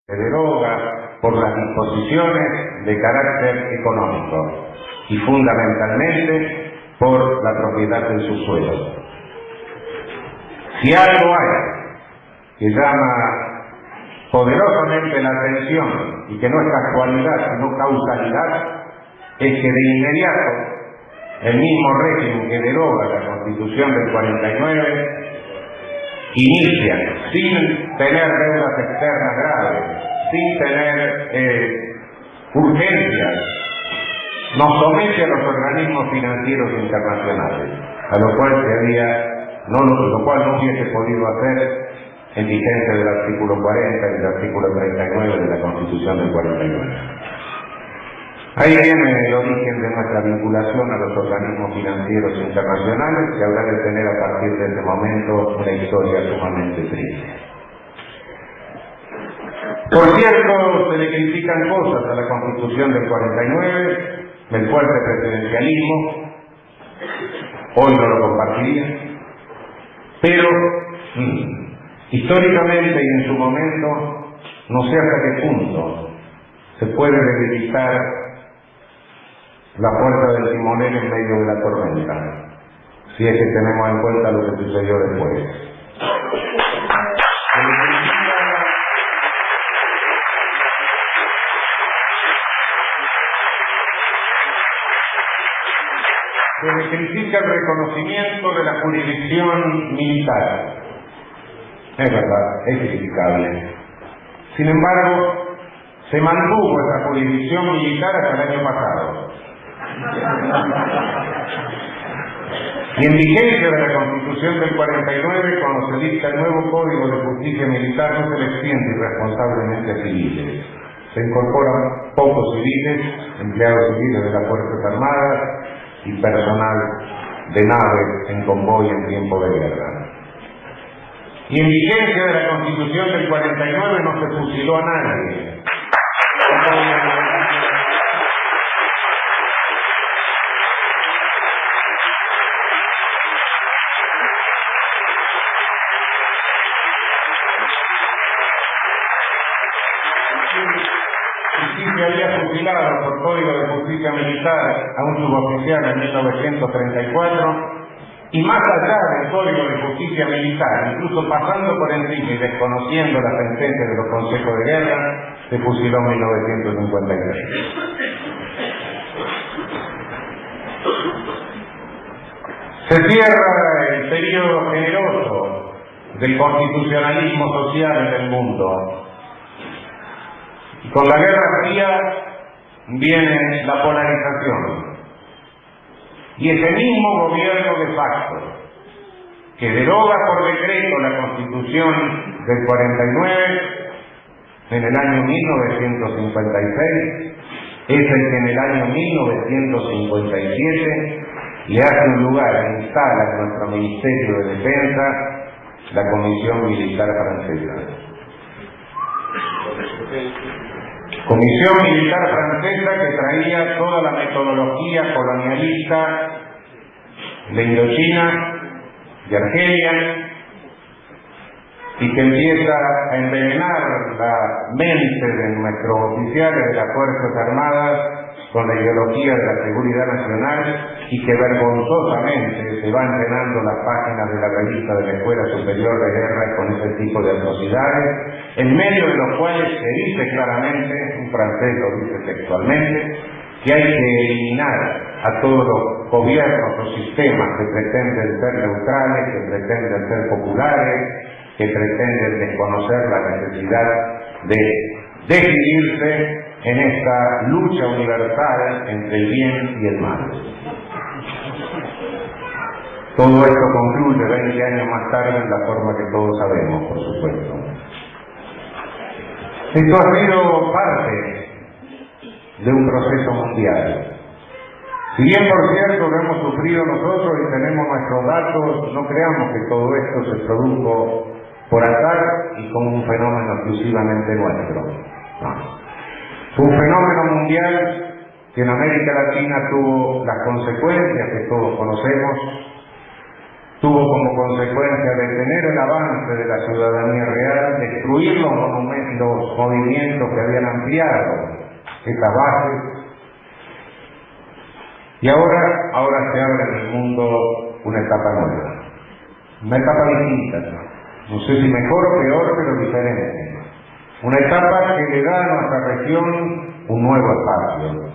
se deroga por las disposiciones de carácter económico y fundamentalmente por la propiedad del subsuelo. Si algo hay que llama poderosamente la atención y que no es casualidad sino causalidad, es que de inmediato el mismo régimen que deroga la Constitución del 49 inicia, sin tener deudas externas graves, sin tener urgencias, nos somete a los organismos financieros internacionales, a lo cual lo cual no hubiese podido hacer en vigencia del artículo 40 y del artículo 39 de la Constitución del 49. Ahí viene el origen de nuestra vinculación a los organismos financieros internacionales, que habrá de tener a partir de ese momento una historia sumamente triste. Por cierto, se le critican cosas a la Constitución del 49, el fuerte presidencialismo, hoy no lo compartiría, pero históricamente y en su momento, no sé hasta qué punto se puede debilitar la fuerza del timonel en medio de la tormenta, si es que tenemos en cuenta lo que sucedió después. Se le critica el reconocimiento de la jurisdicción militar. Es verdad, es criticable. Sin embargo, se mantuvo esa jurisdicción militar hasta el año pasado. Y en vigencia de la Constitución del 49, cuando se dicta el nuevo Código de Justicia Militar, no se le extiende irresponsablemente a civiles. Se incorporan pocos civiles, empleados civiles de las Fuerzas Armadas y personal de nave en convoy en tiempo de guerra. Y en vigencia de la Constitución del 49 no se fusiló a nadie. Se había fusilado por Código de Justicia Militar a un suboficial en 1934, y más allá del Código de Justicia Militar, incluso pasando por encima y desconociendo la sentencia de los consejos de guerra, se fusiló en 1953. Se cierra el periodo generoso del constitucionalismo social en el mundo. Y con la Guerra Fría viene la polarización. Y ese mismo gobierno de facto, que deroga por decreto la Constitución del 49, en el año 1956, es el que en el año 1957 le hace un lugar, instala en nuestro Ministerio de Defensa la Comisión Militar Francesa. Comisión Militar Francesa que traía toda la metodología colonialista de Indochina, de Argelia, y que empieza a envenenar la mente de nuestros oficiales de las Fuerzas Armadas con la ideología de la seguridad nacional, y que vergonzosamente se van llenando las páginas de la revista de la Escuela Superior de Guerra con ese tipo de atrocidades, en medio de los cuales se dice claramente, un francés lo dice textualmente, que hay que eliminar a todos los gobiernos o sistemas que pretenden ser neutrales, que pretenden ser populares, que pretenden desconocer la necesidad de decidirse en esta lucha universal entre el bien y el mal. Todo esto concluye 20 años más tarde en la forma que todos sabemos, por supuesto. Esto ha sido parte de un proceso mundial. Si bien, por cierto, lo hemos sufrido nosotros y tenemos nuestros datos, no creamos que todo esto se produjo por azar y como un fenómeno exclusivamente nuestro. No. Fue un fenómeno mundial que en América Latina tuvo las consecuencias que todos conocemos, tuvo tuvo como consecuencia detener el avance de la ciudadanía real, destruir los movimientos que habían ampliado estas bases, y ahora se abre en el mundo una etapa nueva, una etapa distinta, no sé si mejor o peor, pero diferente, una etapa que le da a nuestra región un nuevo espacio.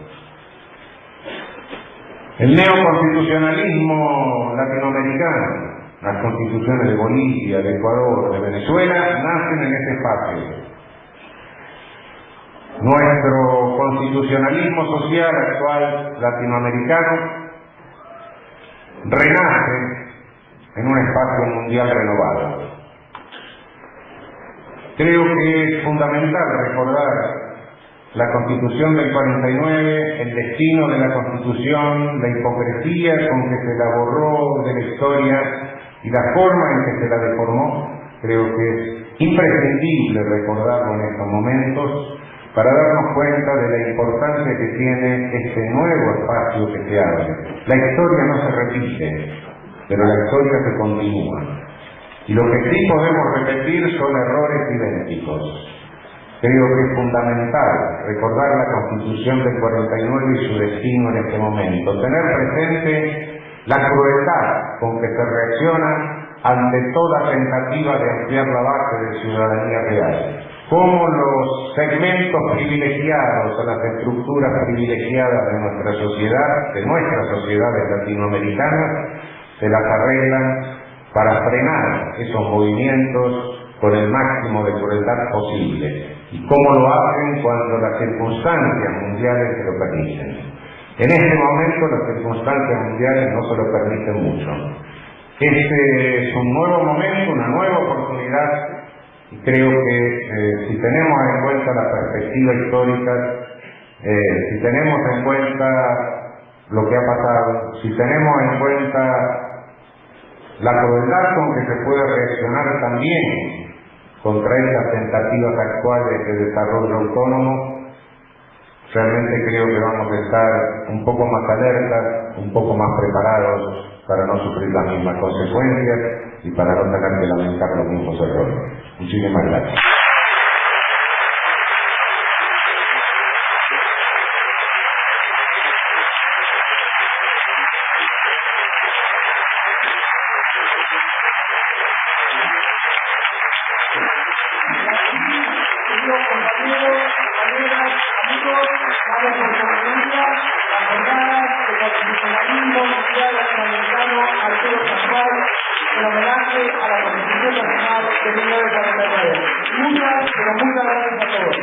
El neoconstitucionalismo latinoamericano, las constituciones de Bolivia, de Ecuador, de Venezuela, nacen en este espacio. Nuestro constitucionalismo social actual latinoamericano renace en un espacio mundial renovado. Creo que es fundamental recordar la Constitución del 49, el destino de la Constitución, la hipocresía con que se la borró de la historia y la forma en que se la deformó. Creo que es imprescindible recordarlo en estos momentos para darnos cuenta de la importancia que tiene este nuevo espacio que se abre. La historia no se repite, pero la historia se continúa. Y lo que sí podemos repetir son errores idénticos. Creo que es fundamental recordar la Constitución del 49 y su destino en este momento, tener presente la crueldad con que se reacciona ante toda tentativa de ampliar la base de ciudadanía real, cómo los segmentos privilegiados, las estructuras privilegiadas de nuestra sociedad, de nuestras sociedades latinoamericanas, se las arreglan para frenar esos movimientos con el máximo de crueldad posible. Y cómo lo hacen cuando las circunstancias mundiales se lo permiten. En este momento las circunstancias mundiales no se lo permiten mucho. Este es un nuevo momento, una nueva oportunidad, y creo que si tenemos en cuenta la perspectiva histórica, si tenemos en cuenta lo que ha pasado, si tenemos en cuenta la crueldad con que se puede reaccionar también contra estas tentativas actuales de desarrollo autónomo, realmente creo que vamos a estar un poco más alertas, un poco más preparados para no sufrir las mismas consecuencias y para no tener que lamentar los mismos errores. Muchísimas gracias. En homenaje a la Constitución Nacional de 1949. Muchas, pero muchas gracias a todos.